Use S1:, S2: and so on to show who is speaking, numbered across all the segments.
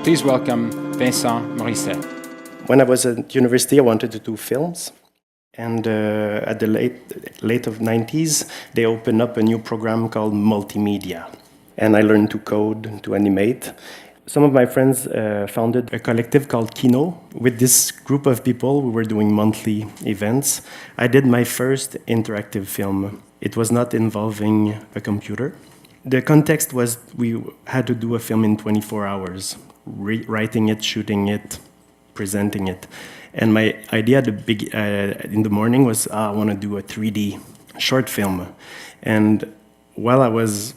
S1: Please welcome Vincent Morisset.
S2: When I was at university, I wanted to do films. And at the late of 90s, they opened up a new program called multimedia. And I learned to code, to animate. Some of my friends founded a collective called Kino. With this group of people, we were doing monthly events. I did my first interactive film. It was not involving a computer. The context was we had to do a film in 24 hours, writing it, shooting it, presenting it. And my idea in the morning was, I want to do a 3D short film. And while I was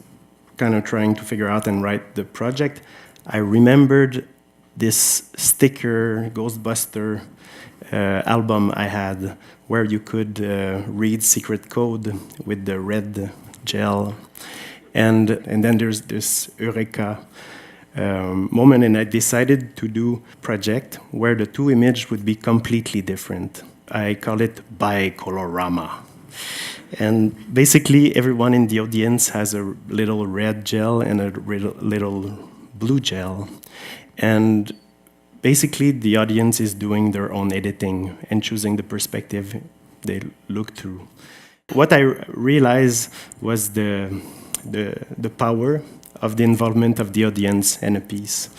S2: kind of trying to figure out and write the project, I remembered this sticker, Ghostbuster album I had, where you could read secret code with the red gel. And then there's this Eureka moment, and I decided to do a project where the two images would be completely different. I call it bicolorama. And basically, everyone in the audience has a little red gel and a little blue gel. And basically, the audience is doing their own editing and choosing the perspective they look through. What I realized was the power of the involvement of the audience in a piece.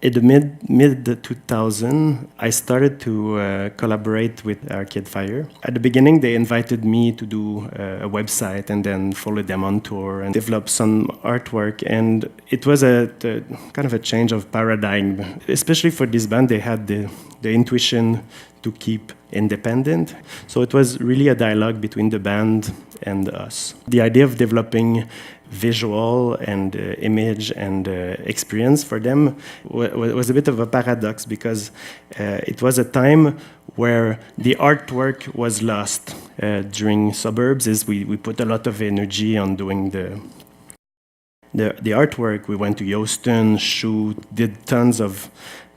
S2: In the mid-2000, I started to collaborate with Arcade Fire. At the beginning, they invited me to do a website and then follow them on tour and develop some artwork. And it was a kind of a change of paradigm. Especially for this band, they had the intuition to keep independent. So it was really a dialogue between the band and us. The idea of developing visual and image and experience for them was a bit of a paradox, because it was a time where the artwork was lost. During Suburbs, we put a lot of energy on doing the artwork. We went to Houston, shoot, did tons of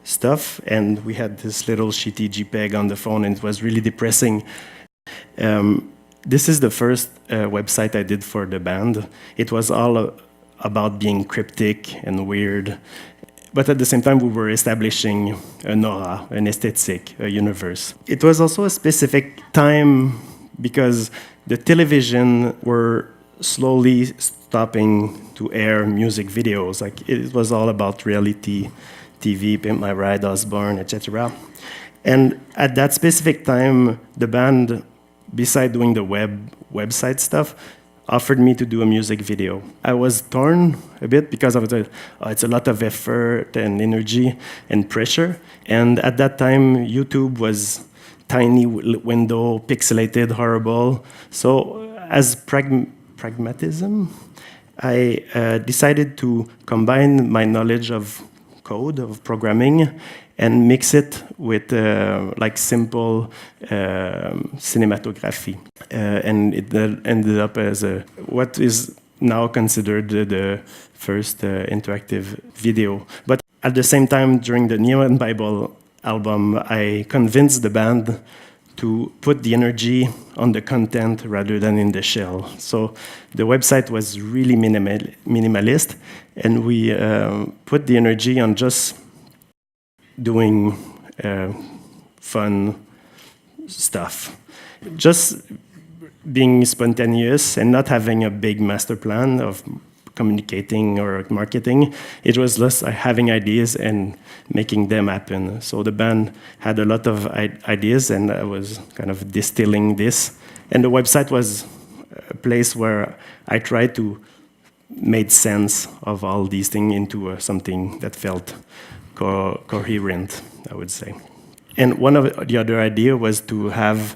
S2: stuff, and we had this little shitty JPEG on the phone, and it was really depressing. This is the first website I did for the band. It was all about being cryptic and weird, but at the same time we were establishing an aura, an aesthetic, a universe. It was also a specific time because the television were slowly stopping to air music videos. Like, it was all about reality TV, Pimp My Ride, Osborne, etc. And at that specific time, the band, beside doing the website stuff, offered me to do a music video. I was torn a bit because of it's a lot of effort and energy and pressure. And at that time, YouTube was tiny window, pixelated, horrible. So as pragmatism, I decided to combine my knowledge of code, of programming, and mix it with like simple cinematography. And it ended up as what is now considered the first interactive video. But at the same time, during the Neon Bible album, I convinced the band to put the energy on the content rather than in the shell. So the website was really minimalist, and we put the energy on just doing fun stuff. Just being spontaneous and not having a big master plan of communicating or marketing. It was just having ideas and making them happen. So the band had a lot of ideas, and I was kind of distilling this. And the website was a place where I tried to make sense of all these things into something that felt coherent, I would say. And one of the other idea was to have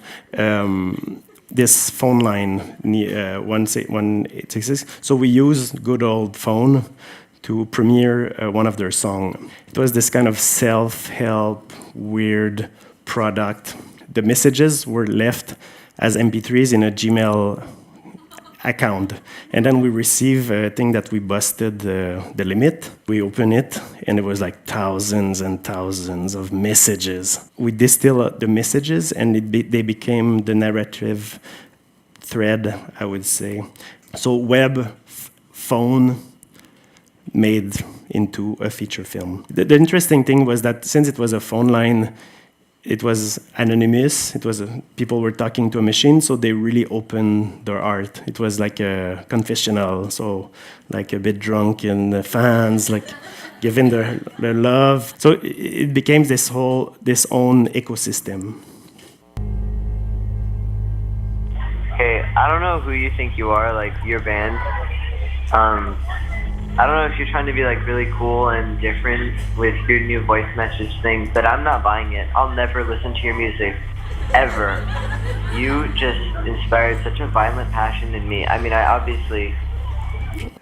S2: this phone line, 1866. So we used good old phone to premiere one of their songs. It was this kind of self-help, weird product. The messages were left as MP3s in a Gmail account. And then we receive a thing that we busted the limit. We open it, and it was like thousands and thousands of messages. We distill the messages, and they became the narrative thread, I would say. So web, phone made into a feature film. The interesting thing was that since it was a phone line, it was anonymous. People were talking to a machine, so they really opened their art. It was like a confessional, so like a bit drunk and the fans like giving their love. So it became this own ecosystem.
S3: Okay, I don't know who you think you are, like your band. I don't know if you're trying to be like really cool and different with your new voice message thing, but I'm not buying it. I'll never listen to your music, ever. You just inspired such a violent passion in me. I mean, I obviously...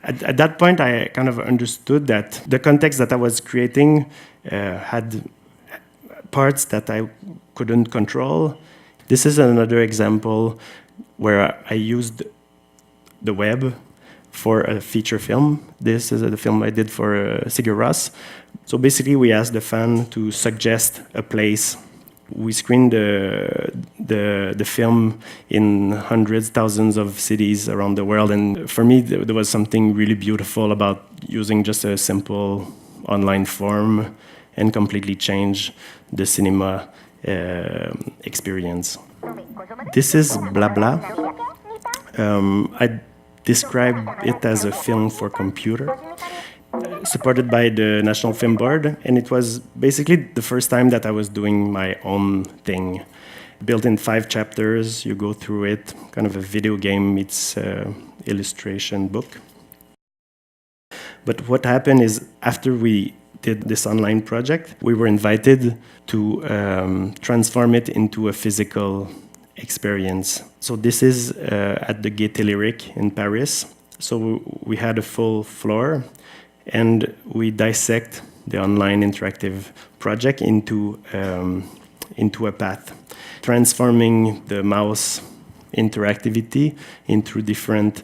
S2: At that point, I kind of understood that the context that I was creating had parts that I couldn't control. This is another example where I used the web for a feature film. This is the film I did for Sigur Rós. So basically, we asked the fan to suggest a place. We screened the film in hundreds, thousands of cities around the world. And for me, there was something really beautiful about using just a simple online form and completely change the cinema experience. This is Blah Blah. I describe it as a film for computer, supported by the National Film Board, and it was basically the first time that I was doing my own thing. Built in 5 chapters, you go through it, kind of a video game meets illustration book. But what happened is, after we did this online project, we were invited to transform it into a physical experience. So this is at the Gaîté Lyrique in Paris. So we had a full floor, and we dissect the online interactive project into a path, transforming the mouse interactivity into different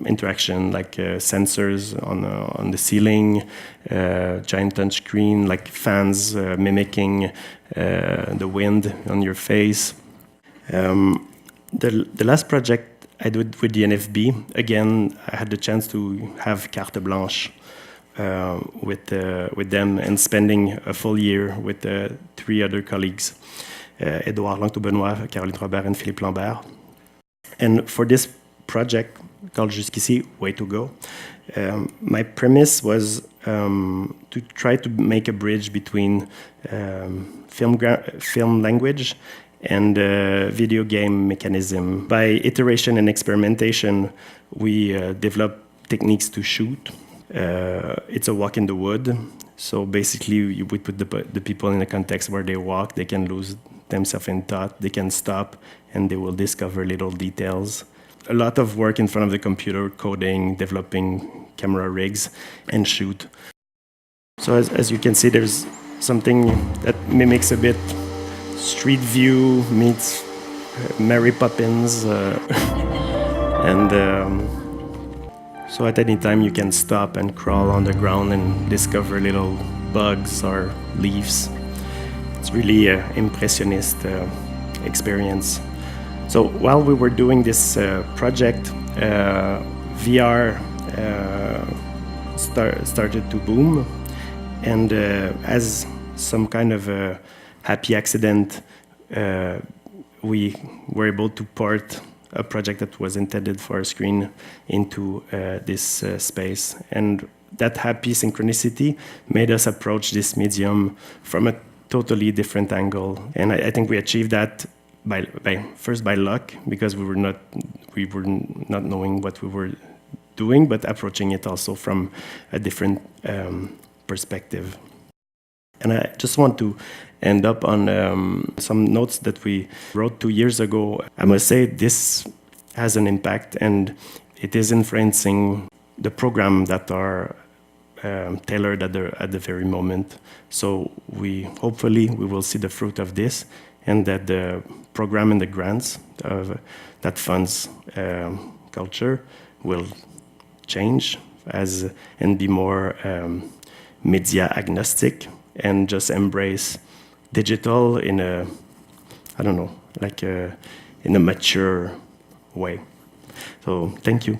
S2: interaction, like sensors on the ceiling, giant touch screen, like fans mimicking the wind on your face. The last project I did with the NFB, again, I had the chance to have carte blanche with them and spending a full year with 3 other colleagues, Edouard Langto-Benoit, Caroline Robert, and Philippe Lambert. And for this project called Jusqu'ici, Way to Go, my premise was to try to make a bridge between film language and video game mechanism. By iteration and experimentation, we developed techniques to shoot. It's a walk in the wood. So basically, we put the people in a context where they walk, they can lose themselves in thought, they can stop, and they will discover little details. A lot of work in front of the computer, coding, developing camera rigs, and shoot. So as you can see, there's something that mimics a bit Street View meets Mary Poppins, and so at any time you can stop and crawl on the ground and discover little bugs or leaves. It's really an impressionist experience. So while we were doing this project, VR started to boom, and as some kind of a happy accident, we were able to port a project that was intended for a screen into this space. And that happy synchronicity made us approach this medium from a totally different angle. And I think we achieved that first by luck, because we were not knowing what we were doing, but approaching it also from a different perspective. And I just want to end up on some notes that we wrote 2 years ago. I must say this has an impact, and it is influencing the program that are tailored at the very moment. So hopefully we will see the fruit of this, and that the program and the grants that funds culture will change and be more media agnostic, and just embrace digital in a, I don't know, like in a mature way. So thank you.